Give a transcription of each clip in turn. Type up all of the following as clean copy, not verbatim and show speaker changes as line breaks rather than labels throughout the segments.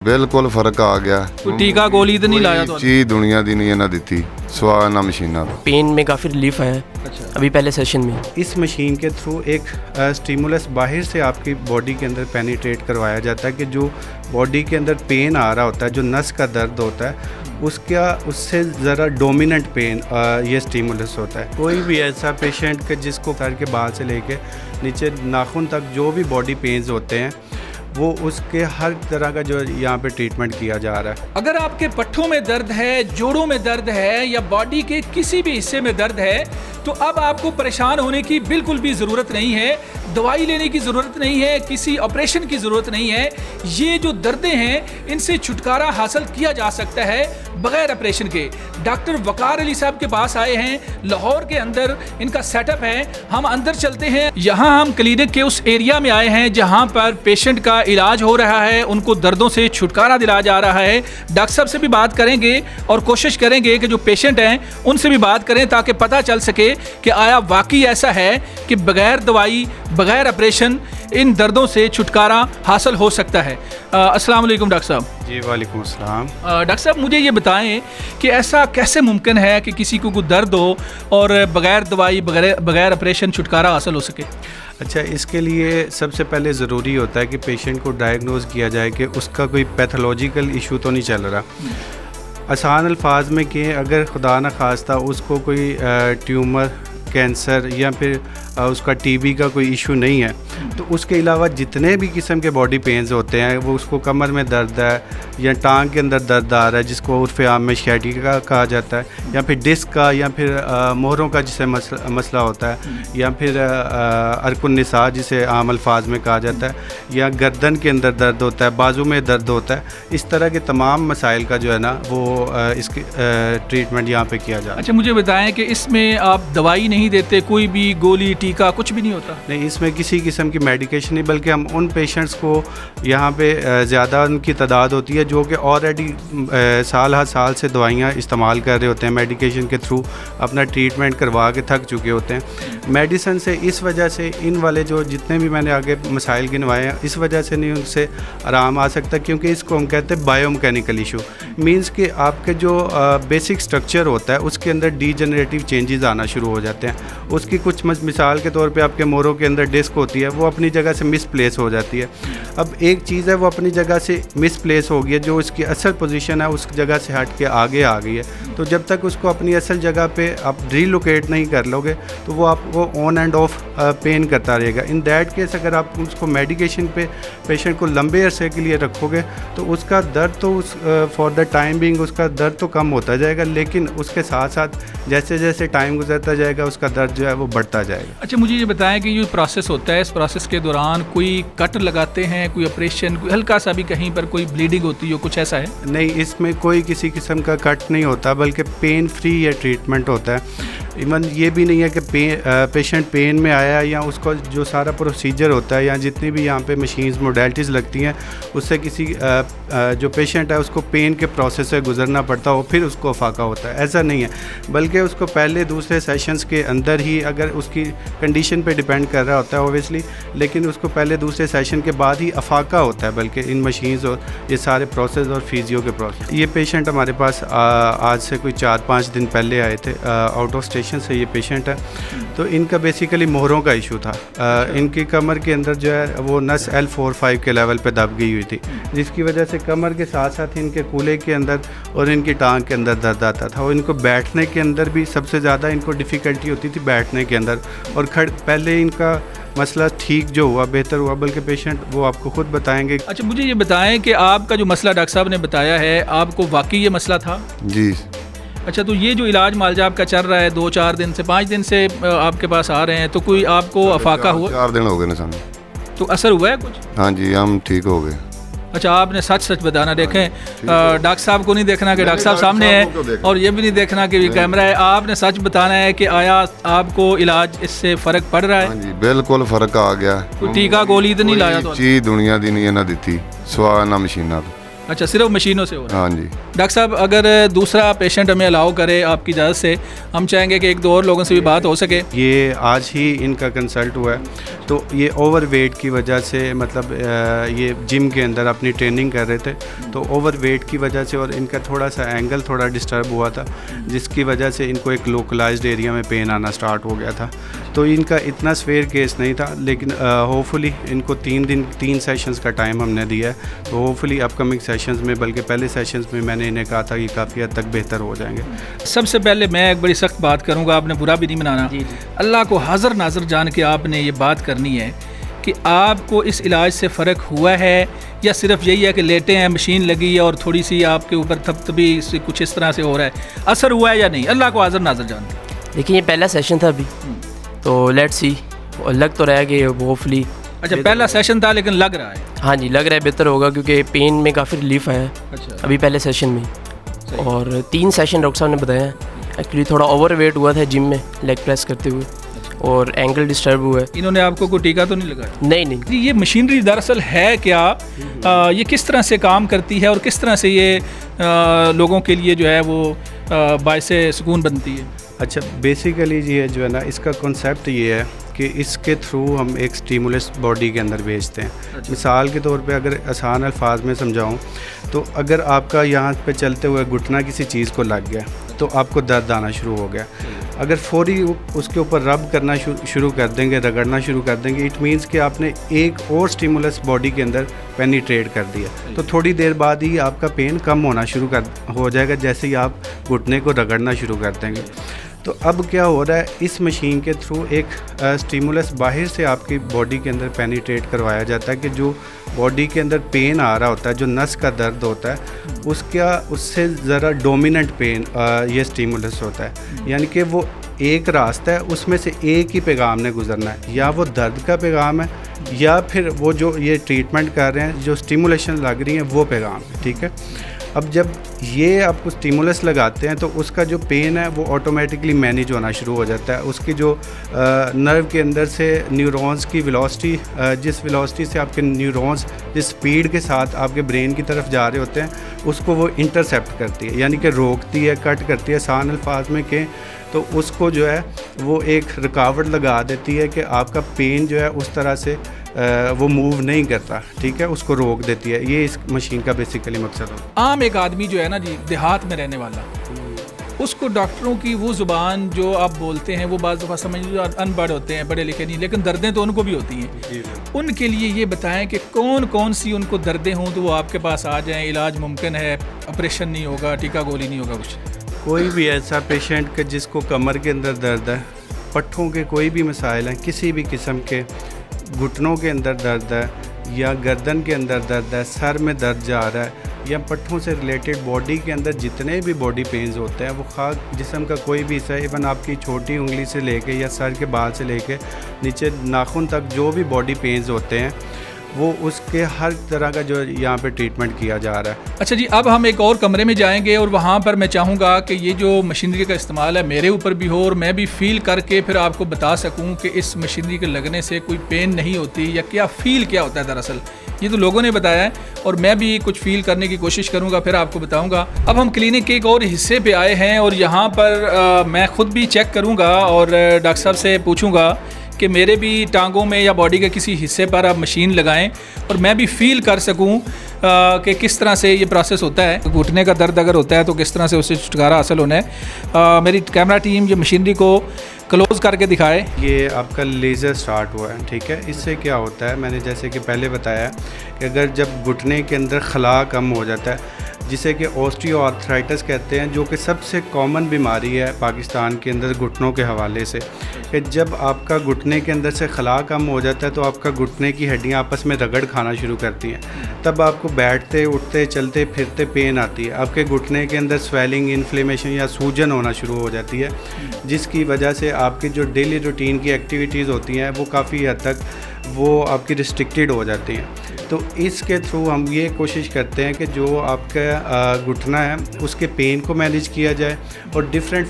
ਬਿਲਕੁਲ ਫਰਕ ਆ ਗਿਆ।
ਕੋਈ ਟੀਕਾ ਗੋਲੀ ਤਾਂ ਨਹੀਂ ਲਾਇਆ ਤੁਹਾਨੂੰ?
ਚੀਜ਼ ਦੁਨੀਆ ਦੀ नहीं है ना ਦਿੱਤੀ ਸਵਾ ना मशीना।
पेन में काफ़ी रिलीफ आया
अच्छा।
अभी पहले सेशन में।
इस मशीन के थ्रू एक स्टिमुलस बाहर से आपकी बॉडी के अंदर पेनिट्रेट करवाया जाता है कि जो बॉडी के अंदर पेन आ रहा होता है, जो नस का दर्द होता है उससे ज़रा डोमिनेंट पेन ये स्टिमुलस होता है। कोई भी ऐसा पेशेंट के जिसको सर के बाल से लेके नीचे नाखून तक जो भी बॉडी पेन्स होते हैं वो उसके हर तरह का जो यहाँ पे ट्रीटमेंट किया जा रहा है।
अगर आपके पट्ठों में दर्द है, जोड़ों में दर्द है या बॉडी के किसी भी हिस्से में दर्द है तो अब आपको परेशान होने की बिल्कुल भी ज़रूरत नहीं है, दवाई लेने की ज़रूरत नहीं है, किसी ऑपरेशन की ज़रूरत नहीं है। ये जो दर्दें हैं इनसे छुटकारा हासिल किया जा सकता है बग़ैर ऑपरेशन के। डॉक्टर वकार अली साहब के पास आए हैं, लाहौर के अंदर इनका सेटअप है। हम अंदर चलते हैं। यहाँ हम क्लिनिक के उस एरिया में आए हैं जहाँ पर पेशेंट का इलाज हो रहा है, उनको दर्दों से छुटकारा दिलाया जा रहा है। डॉक्टर साहब से भी बात करेंगे और कोशिश करेंगे कि जो पेशेंट हैं उनसे भी बात करें ताकि पता चल सके कि आया वाकई ऐसा है कि बग़ैर दवाई बग़ैर ऑपरेशन इन दर्दों से छुटकारा हासिल हो सकता है। अस्सलाम वालेकुम डॉक्टर साहब।
जी वालेकुम अस्सलाम।
डॉक्टर साहब मुझे ये बताएं कि ऐसा कैसे मुमकिन है कि किसी को दर्द हो और बग़ैर दवाई बग़ैर ऑपरेशन छुटकारा हासिल हो सके?
अच्छा, इसके लिए सबसे पहले ज़रूरी होता है कि पेशेंट को डायग्नोज़ किया जाए कि उसका कोई पैथोलॉजिकल इशू तो नहीं चल रहा। आसान अल्फाज में कि अगर खुदा न खास्ता उसको कोई ट्यूमर, कैंसर या फिर उसका टीबी का कोई इशू नहीं है तो उसके अलावा जितने भी किस्म के बॉडी पेन्स होते हैं, वो उसको कमर में दर्द है या टांग के अंदर दर्द आ रहा है जिसको उर्फ़ आम में शैटिका कहा जाता है, या फिर डिस्क का, या फिर मोहरों का जिसे मसला होता है, या फिर अरकुन्निसा जिसे आम अल्फाज में कहा जाता है, या गर्दन के अंदर दर्द होता है, बाजू में दर्द होता है, इस तरह के तमाम मसाइल का जो है ना वो इसकी ट्रीटमेंट यहाँ पे किया जाता है।
अच्छा, मुझे बताएं कि इसमें आप दवाई नहीं देते, कोई भी गोली टीका कुछ भी नहीं होता?
नहीं, इसमें किसी किस्म की मेडिकेशन नहीं, बल्कि हम उन पेशेंट्स को यहाँ पे ज़्यादा उनकी तादाद होती है जो कि ऑलरेडी साल हर साल से दवाइयाँ इस्तेमाल कर रहे होते हैं, मेडिकेशन के थ्रू अपना ट्रीटमेंट करवा के थक चुके होते हैं मेडिसिन से। इस वजह से इन वाले जो जितने भी मैंने आगे मसाइल गिनवाए हैं इस वजह से नहीं उनसे आराम आ सकता, क्योंकि इसको हम कहते हैं बायोमैकेनिकल इशू। मीन्स कि आपके जो बेसिक स्ट्रक्चर होता है उसके अंदर डीजनरेटिव चेंजेस आना शुरू हो जाते हैं। उसकी कुछ मिसाल के तौर पे आपके मोरों के अंदर डिस्क होती है, वो अपनी जगह से मिसप्लेस हो जाती है। अब एक चीज़ है वो अपनी जगह से मिसप्लेस हो गई है, जो उसकी असल पोजीशन है उस जगह से हट के आगे आ गई है, तो जब तक उसको अपनी असल जगह पे आप रिलोकेट नहीं कर लोगे तो वो आपको ऑन एंड ऑफ पेन करता रहेगा। इन दैट केस अगर आप उसको मेडिकेशन पे पेशेंट को लंबे अरसे के लिए रखोगे तो उसका दर्द तो उस फॉर द टाइम बिंग उसका दर्द तो कम होता जाएगा, लेकिन उसके साथ साथ जैसे जैसे टाइम गुजरता जाएगा उसका दर्द जो है वो बढ़ता जाएगा।
अच्छा, मुझे ये बताएं कि जो प्रोसेस होता है इस प्रोसेस के दौरान कोई कट लगाते हैं, कोई ऑपरेशन, कोई हल्का सा भी कहीं पर कोई ब्लीडिंग होती हो, कुछ ऐसा है?
नहीं, इसमें कोई किसी किस्म का कट नहीं होता, बल्कि पेन फ्री ये ट्रीटमेंट होता है। इवन ये भी नहीं है कि पेशेंट पेन में आया या उसको जो सारा प्रोसीजर होता है या जितनी भी यहाँ पे मशीन्स मोडेलिटीज़ लगती हैं उससे किसी जो पेशेंट है उसको पेन के प्रोसेस से गुजरना पड़ता हो फिर उसको अफाका होता है, ऐसा नहीं है। बल्कि उसको पहले दूसरे सेशंस के अंदर ही, अगर उसकी कंडीशन पे डिपेंड कर रहा होता है ओबियसली, लेकिन उसको पहले दूसरे सेशन के बाद ही अफाका होता है, बल्कि इन मशीन्स और ये सारे प्रोसेस और फिजियो के प्रोसेस। ये पेशेंट हमारे पास आज से कोई 4-5 दिन पहले आए थे, आउट ऑफ स्टेशन से ये पेशेंट है। तो इनका बेसिकली मोहरों का इशू था। इनकी कमर के अंदर जो है वो नस L4-5 के लेवल पे दब गई हुई थी, जिसकी वजह से कमर के साथ साथ इनके कूल्हे के अंदर और इनकी टांग के अंदर दर्द आता था, और इनको बैठने के अंदर भी सबसे ज़्यादा इनको डिफ़िकल्टी होती थी बैठने के अंदर। और पहले इनका मसला ठीक जो हुआ, बेहतर हुआ, बल्कि पेशेंट वो आपको खुद बताएंगे।
अच्छा, मुझे ये बताएं कि आपका जो मसला डॉक्टर साहब ने बताया है, आपको वाकई ये मसला था?
जी।
अच्छा, तो ये जो इलाज मालजा आपका चल रहा है 2-4 दिन से 5 दिन से आपके पास आ रहे हैं, तो कोई आपको अफाका हुआ?
4 दिन हो गए ना सामने।
तो असर हुआ है कुछ?
हाँ जी, हम ठीक हो गए।
अच्छा, आपने सच सच बताना, देखें डॉक्टर साहब को नहीं देखना कि डॉक्टर साहब सामने है, और ये भी नहीं देखना कि ये कैमरा है। आपने सच बताना है कि आया आपको इलाज इससे फ़र्क पड़ रहा है?
हाँ जी, बिल्कुल फर्क आ गया।
कोई टीका गोली तो नहीं लाया? तो
चीज़ दुनिया ਦੀ नहीं है ना ਦਿੱਤੀ ਸਵਾ ना मशीना।
अच्छा, सिर्फ मशीनों से हो रहा है।
हाँ जी।
डॉक्टर साहब, अगर दूसरा पेशेंट हमें अलाउ करे आपकी इजाज़त से, हम चाहेंगे कि एक दो और लोगों से भी बात हो सके।
ये आज ही इनका कंसल्ट हुआ है, तो ये ओवर वेट की वजह से, मतलब ये जिम के अंदर अपनी ट्रेनिंग कर रहे थे, तो ओवर वेट की वजह से और इनका थोड़ा सा एंगल थोड़ा डिस्टर्ब हुआ था, जिसकी वजह से इनको एक लोकलाइज्ड एरिया में पेन आना स्टार्ट हो गया था। तो इनका इतना स्वेयर केस नहीं था, लेकिन होपफुली इनको 3 सेशंस का टाइम हमने दिया है, तो होपफुली अपकमिंग सेशंस में, बल्कि पहले सेशंस में मैंने इन्हें कहा था कि काफ़ी हद तक बेहतर हो जाएंगे।
सबसे पहले मैं एक बड़ी सख्त बात करूंगा, आपने बुरा भी नहीं मनाना। अल्लाह को हाज़िर नाज़िर जान के आपने ये बात करनी है कि आपको इस इलाज से फ़र्क हुआ है या सिर्फ यही है कि लेटे हैं, मशीन लगी है और थोड़ी सी आपके ऊपर थपथपी से कुछ इस तरह से हो रहा है, असर हुआ है या नहीं? अल्लाह को हाज़िर नाज़िर जान के।
देखिए, ये पहला सेशन था अभी, तो लेट्स सी, लग तो रहा है कि होपफुली।
अच्छा, पहला सेशन था लेकिन लग रहा है।
हाँ जी, लग रहा है बेहतर होगा, क्योंकि पेन में काफ़ी रिलीफ आया है
अच्छा,
अभी पहले सेशन में। और 3 सेशन डॉक्टर साहब ने बताया है। एक्चुअली थोड़ा ओवर वेट हुआ था जिम में लेग प्रेस करते हुए, और एंगल डिस्टर्ब हुआ है।
इन्होंने आपको कोई टीका तो नहीं लगाया?
नहीं।
ये मशीनरी दरअसल है क्या, ये किस तरह से काम करती है और किस तरह से ये लोगों के लिए जो है वो बायसे सुकून बनती है?
अच्छा, बेसिकली ये जो है ना, इसका कॉन्सेप्ट ये है कि इसके थ्रू हम एक स्टिमुलस बॉडी के अंदर भेजते हैं। मिसाल के तौर पे अगर आसान अल्फाज में समझाऊं, तो अगर आपका यहाँ पे चलते हुए घुटना किसी चीज़ को लग गया, तो आपको दर्द आना शुरू हो गया। अगर फौरी उसके ऊपर रब करना शुरू कर देंगे, रगड़ना शुरू कर देंगे, इट मीन्स कि आपने एक और स्टिमुलस बॉडी के अंदर पेनिट्रेट कर दिया, तो थोड़ी देर बाद ही आपका पेन कम होना शुरू हो जाएगा, जैसे ही आप घुटने को रगड़ना शुरू कर देंगे। तो अब क्या हो रहा है, इस मशीन के थ्रू एक स्टिमुलस बाहर से आपकी बॉडी के अंदर पेनिट्रेट करवाया जाता है कि जो बॉडी के अंदर पेन आ रहा होता है, जो नस का दर्द होता है, उससे ज़रा डोमिनेंट पेन ये स्टिमुलस होता है। यानी कि वो एक रास्ता है, उसमें से एक ही पैगाम ने गुजरना है, या वो दर्द का पैगाम है, या फिर वो जो ये ट्रीटमेंट कर रहे हैं, जो स्टिमुलेशन लग रही है, वो पैगाम है। ठीक है, अब जब ये आपको स्टिमुलस लगाते हैं, तो उसका जो पेन है वो ऑटोमेटिकली मैनेज होना शुरू हो जाता है। उसकी जो नर्व के अंदर से न्यूरॉन्स की वेलोसिटी, जिस वेलोसिटी से आपके न्यूरॉन्स जिस स्पीड के साथ आपके ब्रेन की तरफ जा रहे होते हैं, उसको वो इंटरसेप्ट करती है, यानी कि रोकती है, कट करती है। आसान अल्फाज में कहें तो उसको जो है वो एक रुकावट लगा देती है कि आपका पेन जो है उस तरह से वो मूव नहीं करता। ठीक है, उसको रोक देती है। ये इस मशीन का बेसिकली मकसद है।
आम एक आदमी जो है ना जी, देहात में रहने वाला, उसको डॉक्टरों की वो ज़ुबान जो आप बोलते हैं, वो बाज़ दफ़ा समझ लो अनपढ़ होते हैं, पढ़े लिखे नहीं, लेकिन दर्दें तो उनको भी होती हैं। उनके लिए ये बताएं कि कौन कौन सी उनको दर्दें हों तो वो आपके पास आ जाएं, इलाज मुमकिन है, ऑपरेशन नहीं होगा, टीका गोली नहीं होगा कुछ।
कोई भी ऐसा पेशेंट के जिसको कमर के अंदर दर्द है, पट्ठों के कोई भी मसाइल हैं, किसी भी किस्म के, घुटनों के अंदर दर्द है, या गर्दन के अंदर दर्द है, सर में दर्द जा रहा है, या पट्ठों से रिलेटेड बॉडी के अंदर जितने भी बॉडी पेन्स होते हैं, वो खास जिस्म का कोई भी हिस्सा, इवन आपकी छोटी उंगली से लेके या सर के बाल से लेके नीचे नाखून तक जो भी बॉडी पेन्स होते हैं, वो उसके हर तरह का जो यहाँ पे ट्रीटमेंट किया जा रहा है।
अच्छा जी, अब हम एक और कमरे में जाएंगे और वहाँ पर मैं चाहूँगा कि ये जो मशीनरी का इस्तेमाल है मेरे ऊपर भी हो और मैं भी फ़ील करके फिर आपको बता सकूँ कि इस मशीनरी के लगने से कोई पेन नहीं होती या क्या फ़ील क्या होता है। दरअसल ये तो लोगों ने बताया है और मैं भी कुछ फ़ील करने की कोशिश करूँगा, फिर आपको बताऊँगा। अब हम क्लिनिक के एक और हिस्से पे आए हैं और यहाँ पर मैं ख़ुद भी चेक करूँगा और डॉक्टर साहब से पूछूँगा कि मेरे भी टांगों में या बॉडी के किसी हिस्से पर आप मशीन लगाएं और मैं भी फ़ील कर सकूं कि किस तरह से ये प्रोसेस होता है। घुटने का दर्द अगर होता है तो किस तरह से उससे छुटकारा हासिल होना है। मेरी कैमरा टीम ये मशीनरी को क्लोज़ करके दिखाए।
ये आपका लेज़र स्टार्ट हुआ है। ठीक है, इससे क्या होता है, मैंने जैसे कि पहले बताया कि अगर जब घुटने के अंदर खला कम हो जाता है, जिसे कि ऑस्टियोआर्थराइटिस कहते हैं, जो कि सबसे कॉमन बीमारी है पाकिस्तान के अंदर घुटनों के हवाले से, कि जब आपका घुटने के अंदर से खला कम हो जाता है तो आपका घुटने की हड्डियां आपस में रगड़ खाना शुरू करती हैं, तब आपको बैठते उठते चलते फिरते पेन आती है, आपके घुटने के अंदर स्वेलिंग, इन्फ्लेमेशन या सूजन होना शुरू हो जाती है, जिसकी वजह से आपकी जो डेली रूटीन की एक्टिविटीज़ होती हैं वो काफ़ी हद तक وہ آپ کی ریسٹرکٹیڈ ہو جاتی ہیں. تو اس کے تھرو ہم یہ کوشش کرتے ہیں کہ جو آپ کا گھٹنا ہے اس کے پین کو مینیج کیا جائے, اور ڈفرینٹ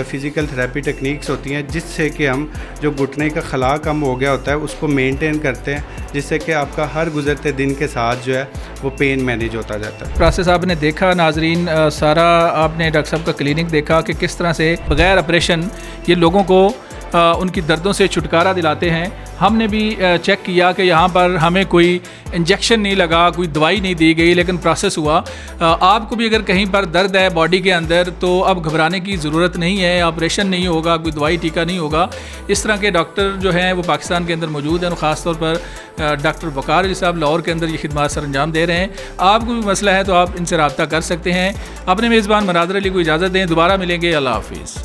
فزیکل تھراپی ٹیکنیکس ہوتی ہیں جس سے کہ ہم جو گھٹنے کا خلا کم ہو گیا ہوتا ہے اس کو مینٹین کرتے ہیں, جس سے کہ آپ کا ہر گزرتے دن کے ساتھ جو ہے وہ پین مینیج ہوتا جاتا ہے.
پروسیس آپ نے دیکھا ناظرین, سارا آپ نے ڈاکٹر صاحب کا کلینک دیکھا کہ کس طرح سے بغیر آپریشن یہ لوگوں کو ان کی دردوں سے چھٹکارا دلاتے ہیں. ہم نے بھی چیک کیا کہ یہاں پر ہمیں کوئی انجیکشن نہیں لگا, کوئی دوائی نہیں دی گئی, لیکن پروسیس ہوا. آپ کو بھی اگر کہیں پر درد ہے باڈی کے اندر تو اب گھبرانے کی ضرورت نہیں ہے, آپریشن نہیں ہوگا, کوئی دوائی ٹیکہ نہیں ہوگا. اس طرح کے ڈاکٹر جو ہیں وہ پاکستان کے اندر موجود ہیں, اور خاص طور پر ڈاکٹر وقار علی صاحب لاہور کے اندر یہ خدمات سر انجام دے رہے ہیں. آپ کو بھی مسئلہ ہے تو آپ ان سے رابطہ کر سکتے ہیں. اپنے میزبان مناظر علی کو اجازت دیں, دوبارہ ملیں گے. اللہ حافظ.